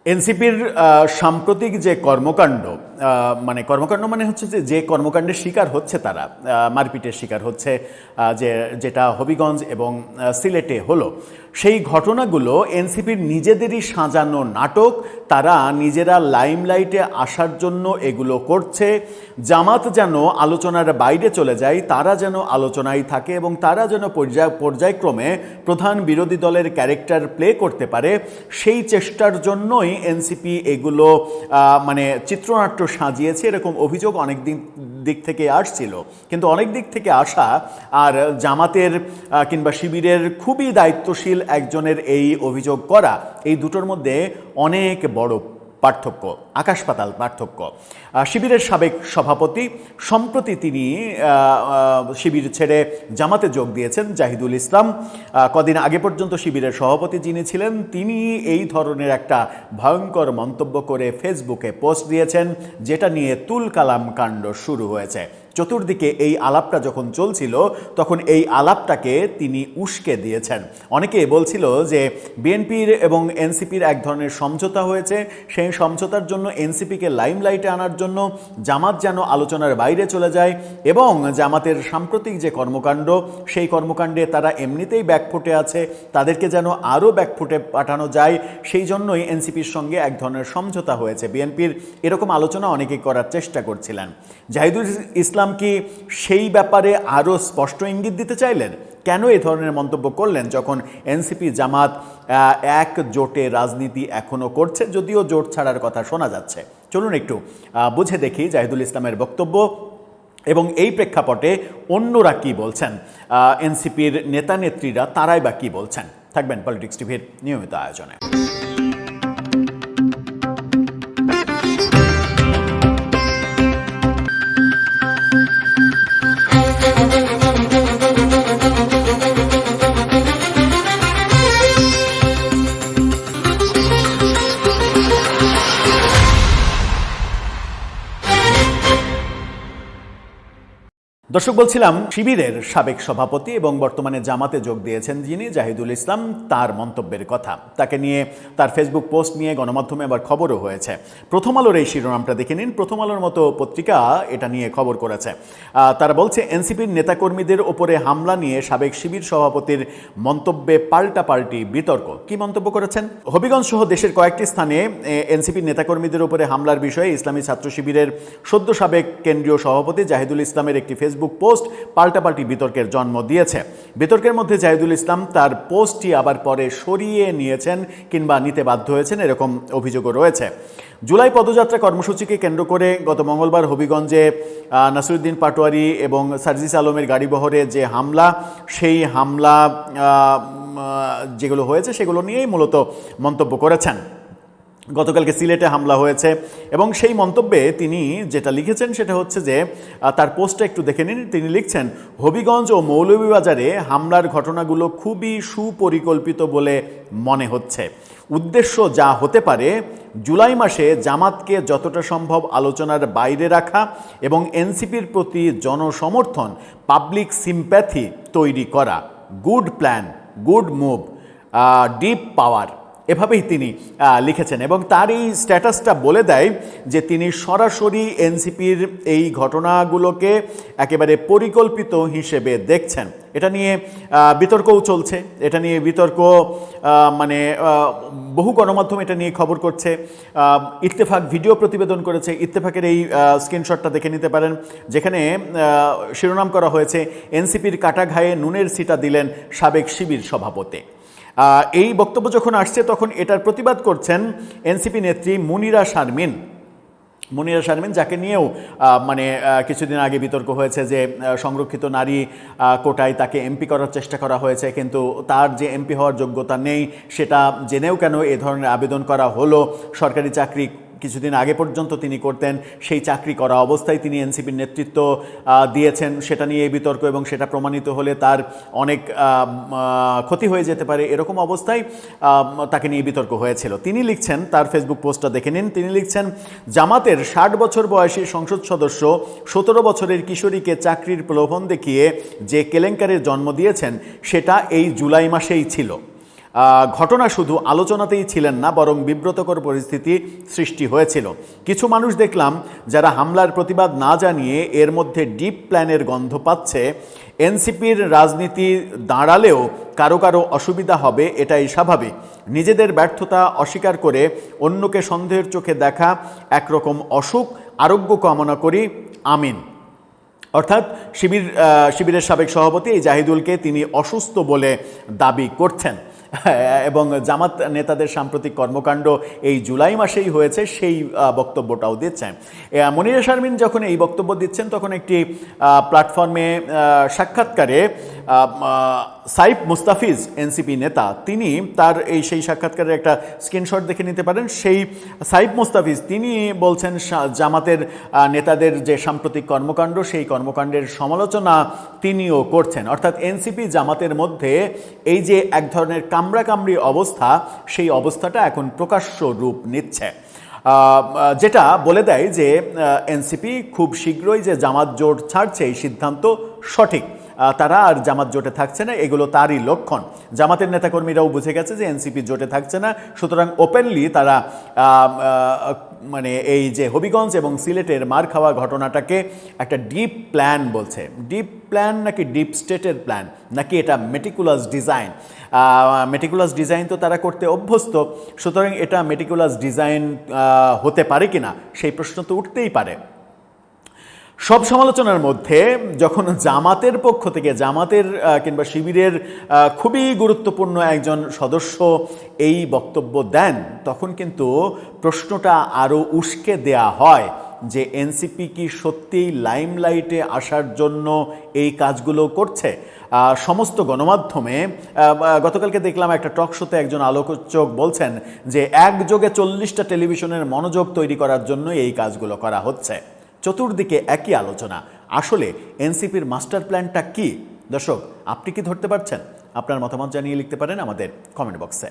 এনসিপির সাম্প্রতিক যে কর্মকাণ্ড, কর্মকাণ্ড মানে হচ্ছে যে কর্মকাণ্ডের শিকার হচ্ছে তারা, মারপিটের শিকার হচ্ছে, যেটা হবিগঞ্জ এবং সিলেটে হলো, সেই ঘটনাগুলো এনসিপির নিজেদেরই সাজানো নাটক। তারা নিজেরা লাইমলাইটে আসার জন্য এগুলো করছে। জামাত যেন আলোচনার বাইরে চলে যায়, তারা যেন আলোচনায় থাকে এবং তারা যেন পর্যায়ক্রমে প্রধান বিরোধী দলের ক্যারেক্টার প্লে করতে পারে, সেই চেষ্টার জন্যই এনসিপি এগুলো চিত্রনাট্য সাজিয়েছে, এরকম অভিযোগ অনেক দিক থেকে আসছিল। কিন্তু অনেক দিক থেকে আসা আর জামাতের কিংবা শিবিরের খুবই দায়িত্বশীল একজনের এই অভিযোগ করা, এই দুটোর মধ্যে অনেক বড় পার্থক্য, আকাশ পাতাল পার্থক্য। শিবিরের সাবেক সভাপতি, সম্প্রতি তিনি শিবির ছেড়ে জামাতে যোগ দিয়েছেন, জাহিদুল ইসলাম। কদিন আগে পর্যন্ত শিবিরের সভাপতি যিনি ছিলেন, তিনি এই ধরনের একটা ভয়ঙ্কর মন্তব্য করে ফেসবুকে পোস্ট দিয়েছেন, যেটা নিয়ে তুল কালাম কাণ্ড শুরু হয়েছে। চতুর্দিকে এই আলাপটা যখন চলছিল, তখন এই আলাপটাকে তিনি উস্কে দিয়েছেন। অনেকে বলছিল যে বিএনপির এবং এনসিপির এক ধরনের সমঝোতা হয়েছে, সেই সমঝোতার জন্য এনসিপিকে লাইমলাইটে আনার জন্য জামাত যেন আলোচনার বাইরে চলে যায়, এবং জামাতের সাম্প্রতিক যে কর্মকাণ্ড, সেই কর্মকাণ্ডে তারা এমনিতেই ব্যাকফুটে আছে, তাদেরকে যেন আরও ব্যাকফুটে পাঠানো যায়, সেই জন্যই এনসিপির সঙ্গে এক ধরনের সমঝোতা হয়েছে বিএনপির, এরকম আলোচনা অনেকেই করার চেষ্টা করছিলেন। জাহিদুল ইসলাম কি সেই ব্যাপারে আরও স্পষ্ট ইঙ্গিত দিতে চাইলেন? কেন এ ধরনের মন্তব্য করলেন যখন এনসিপি জামাত এক জোটে রাজনীতি এখনও করছে, যদিও জোট ছাড়ার কথা শোনা যাচ্ছে? চলুন একটু বুঝে দেখি জাহিদুল ইসলামের বক্তব্য এবং এই প্রেক্ষাপটে অন্যরা কি বলছেন, এনসিপির নেতা নেত্রীরা তারাই বা কি বলছেন। থাকবেন পলিটিক্স টিভির নিয়মিত আয়োজনে। দর্শক, বলছিলাম শিবিরের সাবেক সভাপতি এবং বর্তমানে জামাতে যোগ দিয়েছেন যিনি, জাহিদুল ইসলাম, তার মন্তব্যের কথা। তাকে নিয়ে, তার ফেসবুক পোস্ট নিয়ে গণমাধ্যমে আবার খবরও হয়েছে। প্রথম আলোর এই শিরোনামটা দেখে নিন। প্রথম আলোর মতো পত্রিকা এটা নিয়ে খবর করেছে। তারা বলছে, এনসিপির নেতাকর্মীদের ওপরে হামলা নিয়ে সাবেক শিবির সভাপতির মন্তব্যে পাল্টাপাল্টি বিতর্ক। কি মন্তব্য করেছেন? হবিগঞ্জ সহ দেশের কয়েকটি স্থানে এনসিপির নেতাকর্মীদের উপরে হামলার বিষয়ে ইসলামী ছাত্র শিবিরের সদ্য সাবেক কেন্দ্রীয় সভাপতি জাহিদুল ইসলামের একটি ফেসবুক পোস্ট পাল্টাপাল্টি বিতর্কের জন্ম দিয়েছে। বিতর্কের মধ্যে জাহিদুল ইসলাম তার পোস্টটি আবার পরে সরিয়ে নিয়েছেন কিংবা নিতে বাধ্য হয়েছেন, এরকম অভিযোগও রয়েছে। জুলাই পদযাত্রা কর্মসূচিকে কেন্দ্র করে গত মঙ্গলবার হবিগঞ্জে নাসিরউদ্দিন পাটোয়ারি এবং সার্জিস আলমের গাড়িবহরে যে হামলা, সেই হামলা যেগুলো হয়েছে সেগুলো নিয়েই মূলত মন্তব্য করেছেন। গতকালকে সিলেটে হামলা হয়েছে এবং সেই মন্তব্যে তিনি যেটা লিখেছেন সেটা হচ্ছে যে, তার পোস্টটা একটু দেখে নিন। তিনি লিখছেন, হবিগঞ্জ ও মৌলভীবাজারে হামলার ঘটনাগুলো খুবই সুপরিকল্পিত বলে মনে হচ্ছে। উদ্দেশ্য যা হতে পারে, জুলাই মাসে জামাতকে যতটা সম্ভব আলোচনার বাইরে রাখা এবং এনসিপির প্রতি জনসমর্থন, পাবলিক সিম্প্যাথি তৈরি করা। Good plan, good move, deep power, এভাবেই তিনি লিখেছেন। এবং তার এই স্ট্যাটাসটা বলে দেয় যে তিনি সরাসরি এনসিপির এই ঘটনাগুলোকে একেবারে পরিকল্পিত হিসেবে দেখছেন। এটা নিয়ে বিতর্কও চলছে, এটা নিয়ে বিতর্ক বহু গণমাধ্যম এটা নিয়ে খবর করছে। ইত্তেফাক ভিডিও প্রতিবেদন করেছে, ইত্তেফাকের এই স্ক্রিনশটটা দেখে নিতে পারেন, যেখানে শিরোনাম করা হয়েছে, এনসিপির কাটা ঘায়ে নুনের ছিটা দিলেন সাবেক শিবির সভাপতি। এই বক্তব্য যখন আসছে তখন এটার প্রতিবাদ করছেন এনসিপি নেত্রী মুনিরা শারমিন, যাকে নিয়েও কিছুদিন আগে বিতর্ক হয়েছে যে সংরক্ষিত নারী কোটায় তাকে এমপি করার চেষ্টা করা হয়েছে, কিন্তু তার যে এমপি হওয়ার যোগ্যতা নেই সেটা জেনেও কেন এ ধরনের আবেদন করা হলো। সরকারি চাকরি কিছুদিন আগে পর্যন্ত তিনি করতেন, সেই চাকরি করা অবস্থায় তিনি এনসিপির নেতৃত্ব দিয়েছেন, সেটা নিয়ে বিতর্ক এবং সেটা প্রমাণিত হলে তার অনেক ক্ষতি হয়ে যেতে পারে, এরকম অবস্থায় তাকে নিয়ে বিতর্ক হয়েছিল। তিনি লিখছেন, তার ফেসবুক পোস্টটা দেখে নিন, তিনি লিখছেন, জামাতের 60 বছর বয়সী সংসদ সদস্য 17 বছরের কিশোরীকে চাকরির প্রলোভন দেখিয়ে যে কেলেঙ্কারির জন্ম দিয়েছেন সেটা এই জুলাই মাসেই ছিল। ঘটনা শুধু আলোচনাতেই ছিলেন না, বরং বিব্রতকর পরিস্থিতি সৃষ্টি হয়েছিল। কিছু মানুষ দেখলাম যারা হামলার প্রতিবাদ না জানিয়ে এর মধ্যে ডিপ প্ল্যানের গন্ধ পাচ্ছে। এনসিপির রাজনীতি দাঁড়ালেও কারো কারো অসুবিধা হবে, এটাই স্বাভাবিক। নিজেদের ব্যর্থতা অস্বীকার করে অন্যকে সন্দেহের চোখে দেখা একরকম অসুখ, আরোগ্য কামনা করি, আমিন। অর্থাৎ শিবিরের সাবেক সভাপতি এই জাহিদুলকে তিনি অসুস্থ বলে দাবি করছেন এবং জামাত নেতাদের সাম্প্রতিক কর্মকাণ্ড এই জুলাই মাসেই হয়েছে সেই বক্তব্যটাও দিচ্ছেন। মনিরা শারমিন যখন এই বক্তব্য দিচ্ছেন তখন একটি প্ল্যাটফর্মে সাক্ষাৎকারে সাইফ মুস্তাফিজ এনসিপি নেতা, তিনি তার সেই সাক্ষাৎকারের একটা স্ক্রিনশট দেখে নিতে পারেন। সেই সাইফ মুস্তাফিজ তিনি বলছেন জামাতের নেতাদের যে সাম্প্রতিক কর্মকাণ্ড সেই কর্মকাণ্ডের সমালোচনা তিনিও করছেন। অর্থাৎ এনসিপি জামাতের মধ্যে এই যে এক ধরনের কামড়াকামড়ি অবস্থা, সেই অবস্থাটা এখন প্রকাশ্য রূপ নিচ্ছে, যেটা বলে দেয় যে এনসিপি খুব শীঘ্রই যে জামাত জোট ছাড়ছে এই সিদ্ধান্ত সঠিক। তারা আর জামাত জোটে থাকছে না, এগুলো তারই লক্ষণ। জামাতের নেতাকর্মীরাও বুঝে গেছে যে এনসিপি জোটে থাকছে না, সুতরাং ওপেনলি তারা মানে এই যে হবিগঞ্জ এবং সিলেটের মার খাওয়া ঘটনাটাকে একটা ডিপ প্ল্যান বলছে। ডিপ প্ল্যান নাকি ডিপ স্টেটের প্ল্যান, নাকি এটা মেটিকুলাস ডিজাইন? মেটিকুলাস ডিজাইন তো তারা করতে অভ্যস্ত, সুতরাং এটা মেটিকুলাস ডিজাইন হতে পারে কিনা সেই প্রশ্ন তো উঠতেই পারে। সব সমালোচনার মধ্যে যখন জামাতের পক্ষ থেকে, জামাতের কিংবা শিবিরের খুবই গুরুত্বপূর্ণ একজন সদস্য এই বক্তব্য দেন, তখন কিন্তু প্রশ্নটা আরও উস্কে দেয়া হয় যে এনসিপি কি সত্যিই লাইমলাইটে আসার জন্য এই কাজগুলো করছে? সমস্ত গণমাধ্যমে গতকালকে দেখলাম একটা টক শোতে একজন আলোচক বলছেন যে একযোগে 40টা টেলিভিশনের মনোযোগ তৈরি করার জন্য এই কাজগুলো করা হচ্ছে। চতুর্দিকে একই আলোচনা। আসলে এনসিপির মাস্টার প্ল্যানটা কি? দর্শক, আপনি কি ধরতে পারছেন? আপনার মতামত জানিয়ে লিখতে পারেন আমাদের কমেন্ট বক্সে।